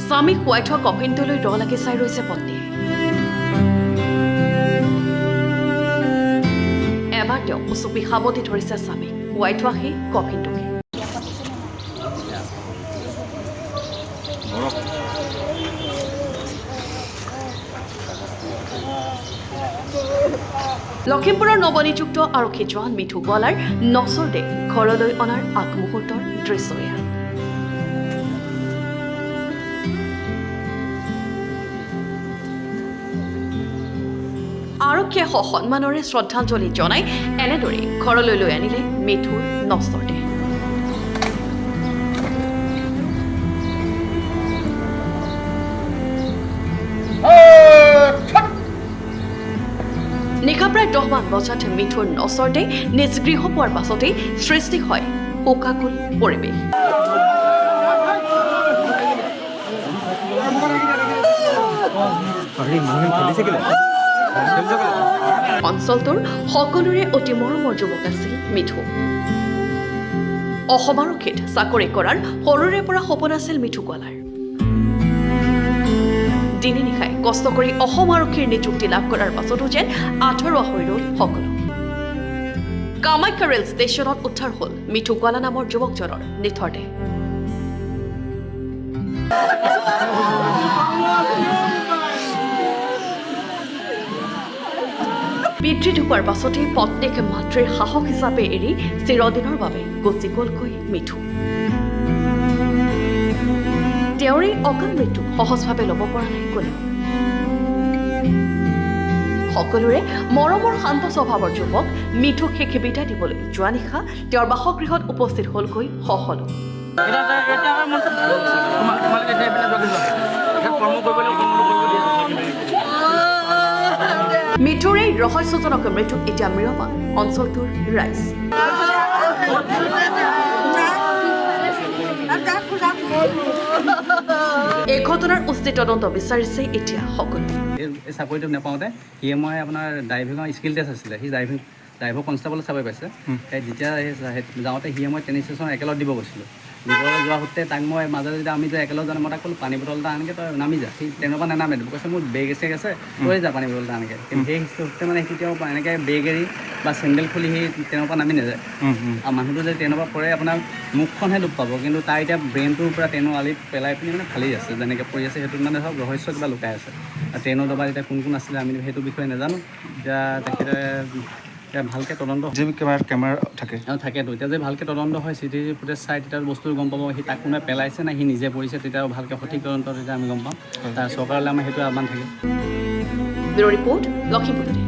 স্বামীক শুৱাই থোৱা কফিনটোলৈ ৰ লাগি চাই ৰৈছে পত্নীয়ে। এবাৰ তেওঁ চুপি সাৱটি ধৰিছে স্বামীক শুৱাই থোৱা সেই কফিনটোকে। লখিমপুৰৰ নৱনিযুক্ত আৰক্ষী জোৱান মিঠু গোৱালাৰ নচৰ দে ঘৰলৈ অনাৰ আগমুহূৰ্তৰ দৃশ্য এয়া। আৰক্ষীয়ে সন্মানৰে শ্ৰদ্ধাঞ্জলি জনাই এনেদৰে ঘৰলৈ লৈ আনিলে মিঠুৰ নচৰ দে। নিশা প্ৰায় 10মান বজাত মিঠুৰ নচৰ দে নিজ গৃহ পোৱাৰ পাছতেই সৃষ্টি হয় শোকাকুল পৰিৱেশ। অঞ্চলটোৰ সকলোৰে অতি মৰমৰ যুৱক আছিল মিঠু। অসম আৰক্ষীত চাকৰি কৰাৰ সৰুৰে পৰা সপোন আছিল মিঠু গোৱালাৰ। দিনে নিশাই কষ্ট কৰি অসম আৰক্ষীৰ নিযুক্তি লাভ কৰাৰ পাছতো যেন আঁতৰোৱা হৈ ৰ'ল সকলো। কামাখ্যা ৰেল ষ্টেচনত উদ্ধাৰ হ'ল মিঠু গোৱালা নামৰ যুৱকজনৰ নিথৰ দেহ। পিতৃ ঢুকোৱাৰ পাছতেই পত্নীক মাতৃৰ সাহস হিচাপে এৰি চিৰদিনৰ বাবে গুচি গ'লকৈ মিঠু। তেওঁৰ এই অকাল মৃত্যু সহজভাৱে ল'ব পৰা নাই কোনেও। সকলোৰে মৰমৰ শান্ত স্বভাৱৰ যুৱক মিঠুক শেষ বিদায় দিবলৈ যোৱা নিশা তেওঁৰ বাসগৃহত উপস্থিত হ'লগৈ সকলো। মিঠুৰ এই ৰহস্যজনক মৃত্যুক এতিয়া ম্ৰিয়মান অঞ্চলটোৰ ৰাইজ। এই ঘটনাৰ উচিত তদন্ত বিচাৰিছে এতিয়া সকলো। এই চাকৰিটো নাপাওঁতে সিয়ে মই আপোনাৰ ড্ৰাইভিঙৰ স্কিল টেষ্ট আছিলে, সি ড্ৰাইভাৰ কনষ্টেবলৰ চাকৰি পাইছে। যেতিয়া যাওঁতে সিয়ে মই ট্ৰেইনিং ষ্টেচন একেলগে দিব গৈছিলোঁ। দিবলৈ যোৱা সূত্ৰে তাক মই মাজতে যেতিয়া আমি যে একেলগে জানে মই তাক ক'লোঁ পানী বটল এটা আনকৈ তই নামি যা। সি তেনেকুৱা নানামে কৈছে মোৰ বেগ এছেক আছে লৈ যা পানী বটল এটা আনকৈ। কিন্তু সেই সূত্ৰে মানে সি তেওঁ এনেকৈ বেগ এৰি বা চেণ্ডেল খুলি সি তেনেকুৱা নামি নাযায়। আৰু মানুহটো যদি তেনেকুৱা পৰে আপোনাৰ মুখখনহে দুখ পাব, কিন্তু তাৰ এতিয়া ব্ৰেইনটোৰ পৰা ট্ৰেইনৰ আলিত পেলাই পিনি মানে ফালি আছে, যেনেকৈ পৰি আছে সেইটোত মানে ধৰক ৰহস্য কিবা লুকাই আছে। আৰু ট্ৰেইনৰ দবাত এতিয়া কোন কোন আছিলে আমি সেইটো বিষয়ে নাজানো। এতিয়া তেখেতে ভালকৈ তদন্ত কেমেৰা থাকেতো এতিয়া যে ভালকৈ তদন্ত হয় চিটি ফুটেজ চাই তেতিয়া বস্তুটো গম পাব সি তাক কোনোবাই পেলাইছে না সি নিজে পৰিছে, তেতিয়া ভালকৈ সঠিক তদন্ত তেতিয়া আমি গম পাম। তাৰ চৰকাৰলৈ আমাৰ সেইটো আহ্বান থাকে। Bureau report Lakhimpur.